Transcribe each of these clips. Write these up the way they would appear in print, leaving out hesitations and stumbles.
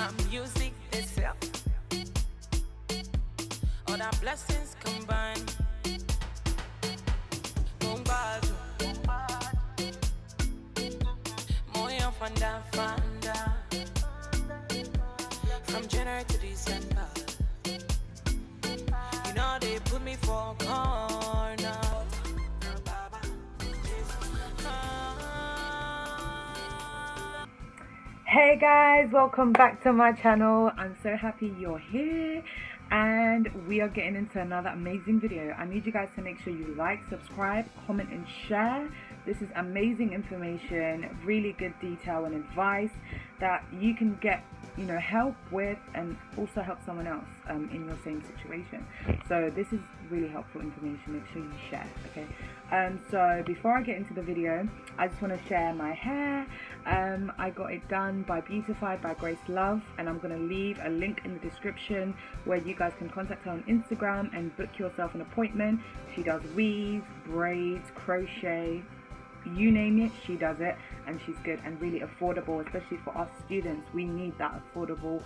My music itself, all the blessings combined. From January to December, you know they put me for a corner. Hey guys, welcome back to my channel. I'm so happy you're here and we are getting into another amazing video. I need you guys to make sure you like, subscribe, comment and share. This is amazing information, really good detail and advice that you can get, help with and also help someone else in your same situation. So this is really helpful information. Make sure you share, okay? So before I get into the video, I just want to share my hair. I got it done by Beautified by Grace Love, and I'm going to leave a link in the description where you guys can contact her on Instagram and book yourself an appointment. She does weave, braids, crochet, you name it, she does it, and she's good and really affordable, especially for us students. We need that affordable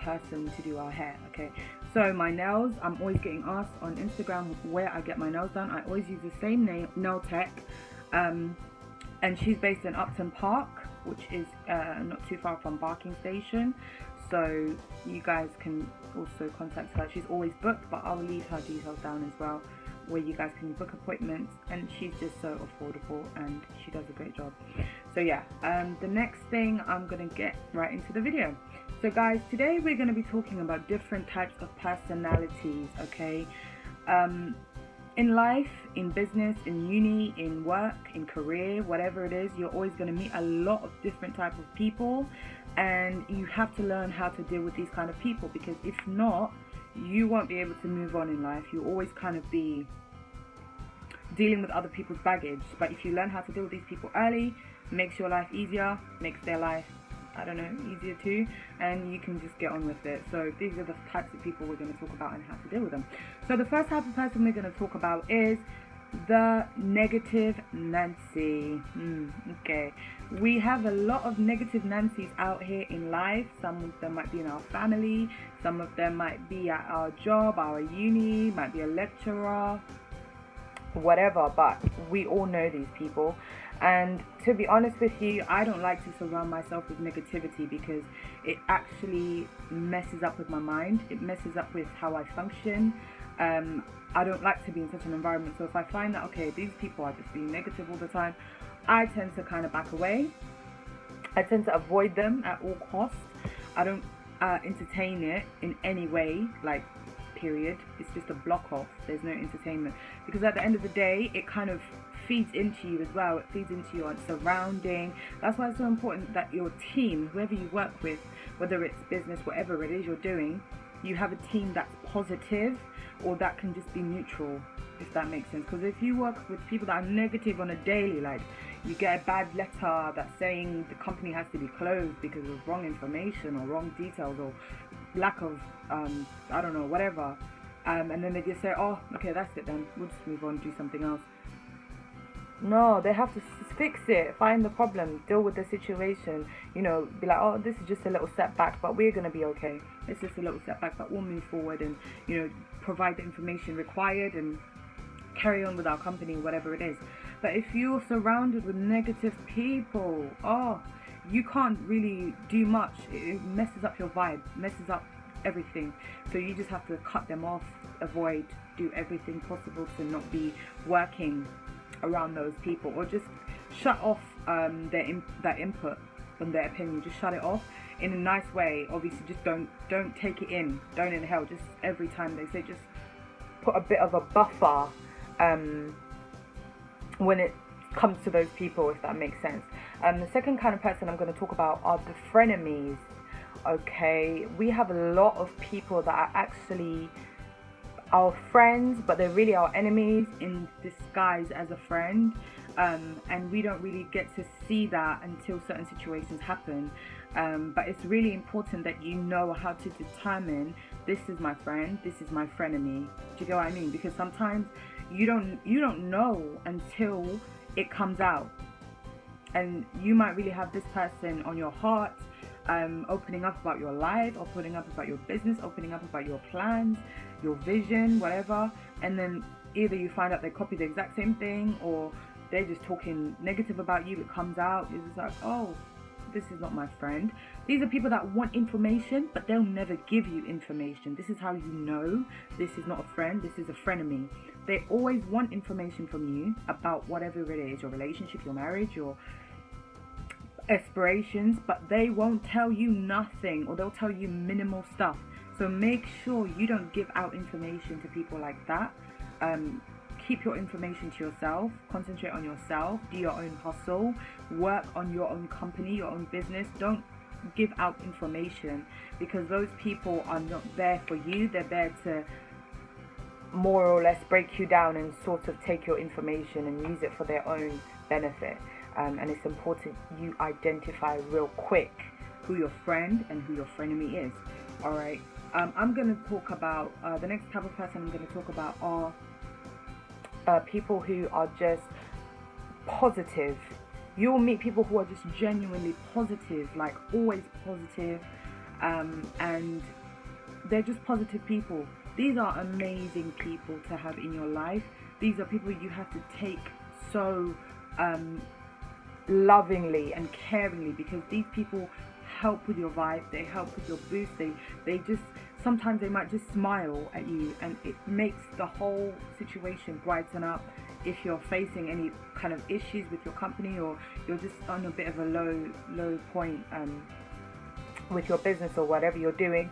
person to do our hair, okay? So my nails, I'm always getting asked on Instagram where I get my nails done. I always use the same nail tech, and she's based in Upton Park, which is not too far from Barking Station. So you guys can also contact her. She's always booked, but I'll leave her details down as well, where you guys can book appointments, and she's just so affordable and she does a great job. So yeah, the next thing, I'm gonna get right into the video. So guys, today we're going to be talking about different types of personalities, okay? In life, in business, in uni, in work, in career, whatever it is, you're always going to meet a lot of different types of people, and you have to learn how to deal with these kind of people, because if not, you won't be able to move on in life. You'll always kind of be dealing with other people's baggage. But if you learn how to deal with these people early, makes your life easier, makes their life, I don't know, easier too, and you can just get on with it. So these are the types of people we're going to talk about and how to deal with them. So the first type of person we're going to talk about is the negative Nancy. Okay, we have a lot of negative Nancys out here in life. Some of them might be in our family, some of them might be at our job, our uni, might be a lecturer, whatever, but we all know these people. And to be honest with you, I don't like to surround myself with negativity, because it actually messes up with my mind. It messes up with how I function. I don't like to be in such an environment. So if I find that, okay, these people are just being negative all the time, I tend to kind of back away. I tend to avoid them at all costs. I don't entertain it in any way, like, period. It's just a block off. There's no entertainment, because at the end of the day, it kind of feeds into you as well. It feeds into your surrounding. That's why it's so important that your team, whoever you work with, whether it's business, whatever it is you're doing, you have a team that's positive, or that can just be neutral, if that makes sense. Because if you work with people that are negative on a daily, like you get a bad letter that's saying the company has to be closed because of wrong information or wrong details or lack of I don't know, whatever, and then they just say, oh, okay, that's it then, we'll just move on, do something else. No, they have to fix it, find the problem, deal with the situation, be like, oh, this is just a little setback, but we're going to be okay. It's just a little setback, but we'll move forward and, provide the information required and carry on with our company, whatever it is. But if you're surrounded with negative people, you can't really do much. It messes up your vibe, messes up everything. So you just have to cut them off, avoid, do everything possible to not be working around those people, or just shut off that input from their opinion. Just shut it off in a nice way. Obviously, just don't take it in, don't inhale. Just every time they say, just put a bit of a buffer when it comes to those people, if that makes sense. The second kind of person I'm going to talk about are the frenemies. Okay, we have a lot of people that are actually our friends, but they really are enemies in disguise as a friend, and we don't really get to see that until certain situations happen. But it's really important that you know how to determine, this is my friend, this is my frenemy. Do you get what I mean? Because sometimes you don't know until it comes out, and you might really have this person on your heart, opening up about your life, opening up about your business, opening up about your plans, your vision, whatever. And then either you find out they copy the exact same thing, or they're just talking negative about you. It comes out. It's just like, oh, this is not my friend. These are people that want information, but they'll never give you information. This is how you know this is not a friend, this is a frenemy. They always want information from you about whatever it is, your relationship, your marriage, your aspirations, but they won't tell you nothing, or they'll tell you minimal stuff. So make sure you don't give out information to people like that. Keep your information to yourself, concentrate on yourself, do your own hustle, work on your own company, your own business. Don't give out information, because those people are not there for you. They're there to more or less break you down and sort of take your information and use it for their own benefit. And it's important you identify real quick who your friend and who your frenemy is. Alright, I'm going to talk about the next type of person I'm going to talk about are people who are just positive. You'll meet people who are just genuinely positive, like always positive, and they're just positive people. These are amazing people to have in your life. These are people you have to take so lovingly and caringly, because these people help with your vibe, they help with your boost, they just, sometimes they might just smile at you, and it makes the whole situation brighten up. If you're facing any kind of issues with your company, or you're just on a bit of a low point with your business or whatever you're doing,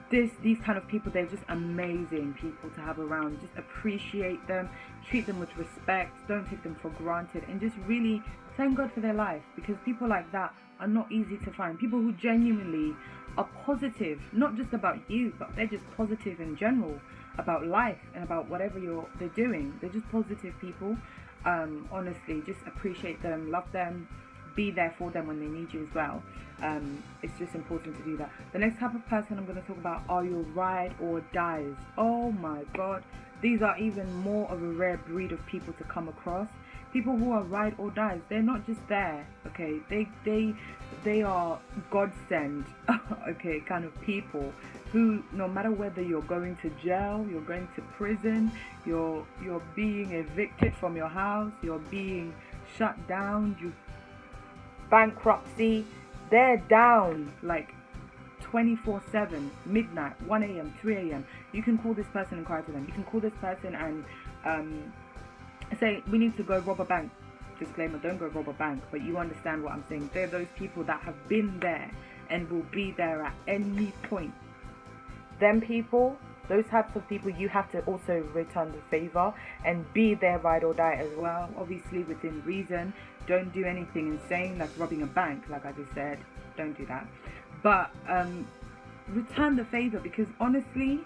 these kind of people, they're just amazing people to have around. Just appreciate them, treat them with respect, don't take them for granted, and just really thank God for their life, because people like that are not easy to find. People who genuinely are positive, not just about you, but they're just positive in general about life and about whatever they're doing. They're just positive people. Honestly, just appreciate them, love them, be there for them when they need you as well. It's just important to do that. The next type of person I'm going to talk about are your ride or dies. Oh my God, these are even more of a rare breed of people to come across. People who are ride or dies, they're not just there, okay? They are godsend, okay, kind of people who, no matter whether you're going to jail, you're going to prison, you're being evicted from your house, you're being shut down, you bankruptcy, they're down like 24/7, midnight, 1 a.m., 3 a.m. You can call this person and cry to them. You can call this person and say, we need to go rob a bank. Disclaimer, don't go rob a bank, but you understand what I'm saying. They're those people that have been there and will be there at any point. Them people, those types of people, you have to also return the favor and be their ride or die as well, obviously within reason. Don't do anything insane like robbing a bank, like I just said. Don't do that. But return the favor, because honestly,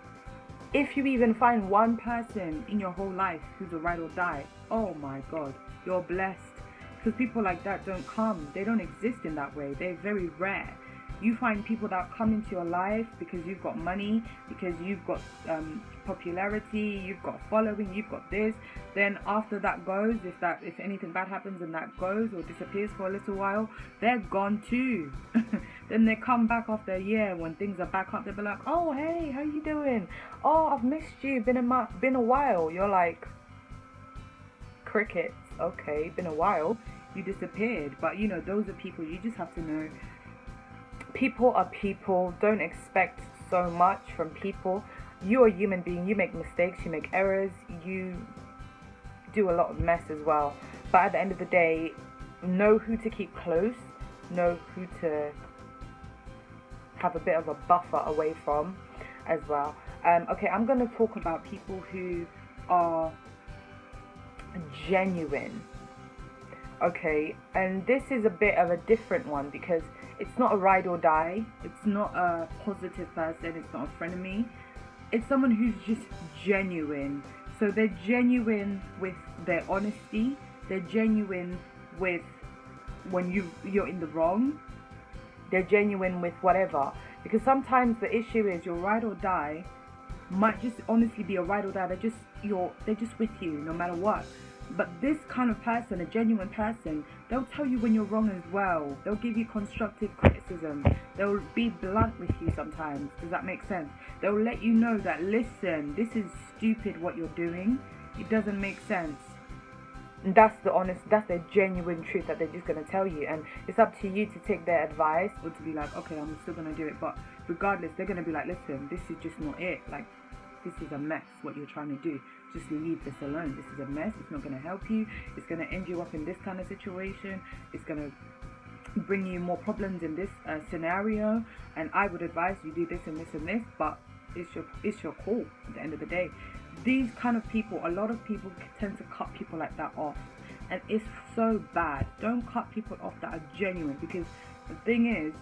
if you even find one person in your whole life who's a ride or die, oh my God, you're blessed. Because people like that don't come. They don't exist in that way. They're very rare. You find people that come into your life because you've got money, because you've got popularity, you've got following, you've got this. Then after that goes, if anything bad happens and that goes or disappears for a little while, they're gone too. Then they come back after a year when things are back up. They'll be like, oh hey, how you doing? Oh, I've missed you. Been a while. You're like, crickets. Okay, been a while. You disappeared. But you know, those are people you just have to know. People are people. Don't expect so much from people. You're a human being. You make mistakes. You make errors. You do a lot of mess as well. But at the end of the day, know who to keep close. Know who to have a bit of a buffer away from as well. Okay, I'm going to talk about people who are genuine. Okay, and this is a bit of a different one, because it's not a ride or die, it's not a positive person, it's not a frenemy, it's someone who's just genuine. So they're genuine with their honesty, they're genuine with when you're in the wrong, they're genuine with whatever. Because sometimes the issue is your ride or die might just honestly be a ride or die. They're just with you no matter what. But this kind of person, a genuine person, they'll tell you when you're wrong as well. They'll give you constructive criticism. They'll be blunt with you sometimes. Does that make sense? They'll let you know that, listen, this is stupid what you're doing. It doesn't make sense. And that's the genuine truth that they're just going to tell you. And it's up to you to take their advice or to be like, okay, I'm still going to do it. But regardless, they're going to be like, listen, this is just not it. Like, this is a mess, what you're trying to do. Just leave this alone. This is a mess. It's not going to help you. It's going to end you up in this kind of situation. It's going to bring you more problems in this scenario. And I would advise you do this and this and this. But it's your call at the end of the day. These kind of people, a lot of people tend to cut people like that off. And it's so bad. Don't cut people off that are genuine. Because the thing is,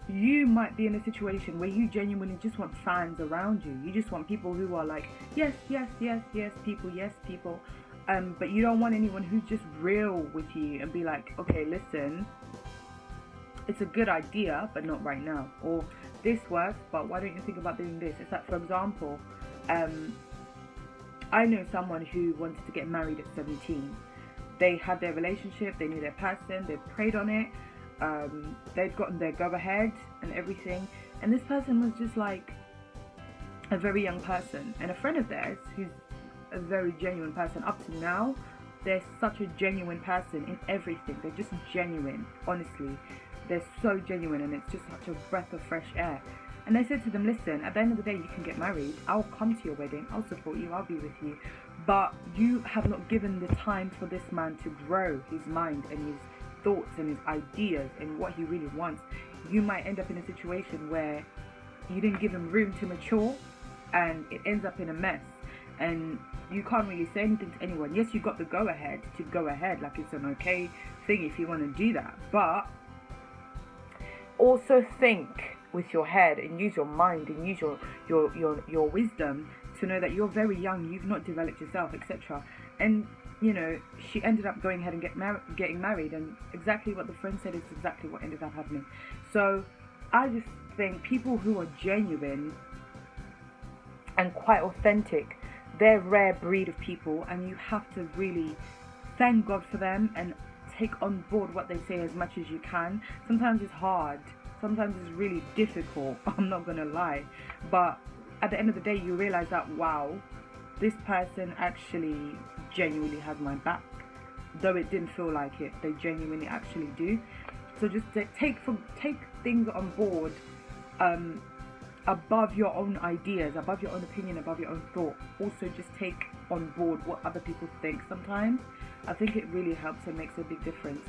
you might be in a situation where you genuinely just want fans around you. You just want people who are like, yes, yes, yes, yes, people. But you don't want anyone who's just real with you and be like, okay, listen, it's a good idea, but not right now. Or this works, but why don't you think about doing this? It's like, for example, I know someone who wanted to get married at 17. They had their relationship, they knew their person, they prayed on it. They'd gotten their go-ahead and everything, and this person was just like a very young person, and a friend of theirs who's a very genuine person. Up to now, they're such a genuine person in everything. They're just genuine, honestly. They're so genuine, and it's just such a breath of fresh air. And they said to them, listen, at the end of the day, you can get married. I'll come to your wedding. I'll support you. I'll be with you. But you have not given the time for this man to grow his mind and his thoughts and his ideas and what he really wants. You might end up in a situation where you didn't give him room to mature, and it ends up in a mess, and you can't really say anything to anyone. Yes, you got the go ahead to go ahead, like it's an okay thing if you want to do that, but also think with your head and use your mind and use your wisdom to know that you're very young, you've not developed yourself, etc. And you know, she ended up going ahead and getting married, and exactly what the friend said is exactly what ended up happening. So I just think people who are genuine and quite authentic, they're a rare breed of people, and you have to really thank God for them and take on board what they say as much as you can. Sometimes it's hard, sometimes it's really difficult, I'm not gonna lie, but at the end of the day you realize that, wow, this person actually genuinely has my back. Though it didn't feel like it, they genuinely actually do. So just take things on board, above your own ideas, above your own opinion, above your own thought. Also just take on board what other people think sometimes. I think it really helps and makes a big difference.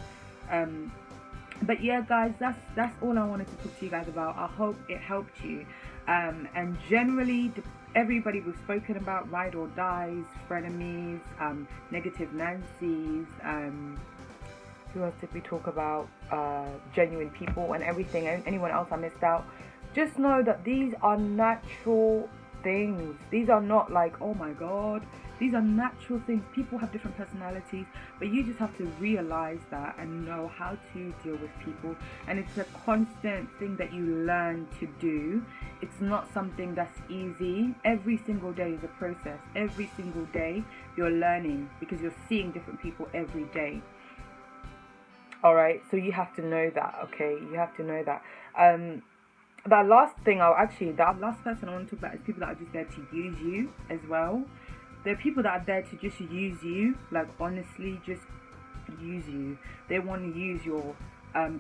But yeah, guys, that's all I wanted to talk to you guys about. I hope it helped you. And generally, everybody we've spoken about, ride or dies, frenemies, negative Nancy's, who else did we talk about? Genuine people and everything. Anyone else I missed out? Just know that these are natural things. These are not like, oh my god. These are natural things. People have different personalities, but you just have to realize that and know how to deal with people. And it's a constant thing that you learn to do. It's not something that's easy. Every single day is a process. Every single day you're learning, because you're seeing different people every day. Alright, so you have to know that, okay? You have to know that. That last person I want to talk about is people that are just there to use you as well. There are people that are there to just use you, like honestly just use you. They want to use your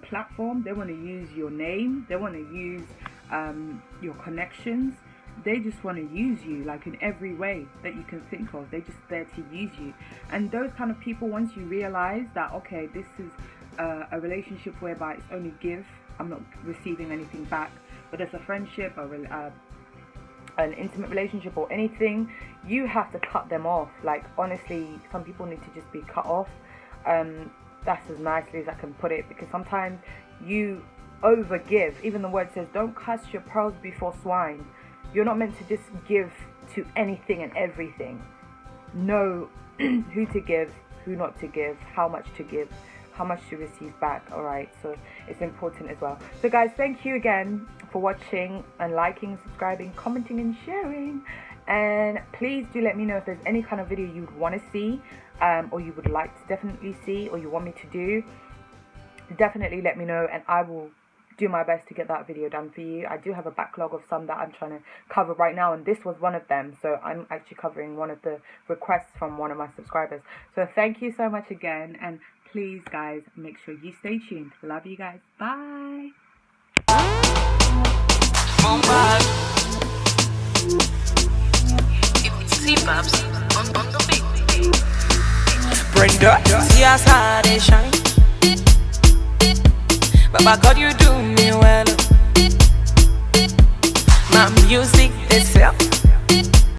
platform, they want to use your name, they want to use your connections. They just want to use you, like in every way that you can think of. They're just there to use you. And those kind of people, once you realize that, okay, this is a relationship whereby it's only give, I'm not receiving anything back, but it's a friendship or an intimate relationship or anything, you have to cut them off. Like honestly, some people need to just be cut off. That's as nicely as I can put it, because sometimes you overgive. Even the word says, don't cast your pearls before swine. You're not meant to just give to anything and everything. Know who to give, who not to give, how much to give, how much to receive back. Alright, so it's important as well. So guys, thank you again for watching and liking, subscribing, commenting and sharing. And please do let me know if there's any kind of video you would want to see, or you would like to definitely see, or you want me to do. Definitely let me know, and I will do my best to get that video done for you. I do have a backlog of some that I'm trying to cover right now, and this was one of them. So I'm actually covering one of the requests from one of my subscribers. So thank you so much again, and please guys, make sure you stay tuned. Love you guys. Bye. On the beat. Brenda, see us how they shine. Baba God, you do me well.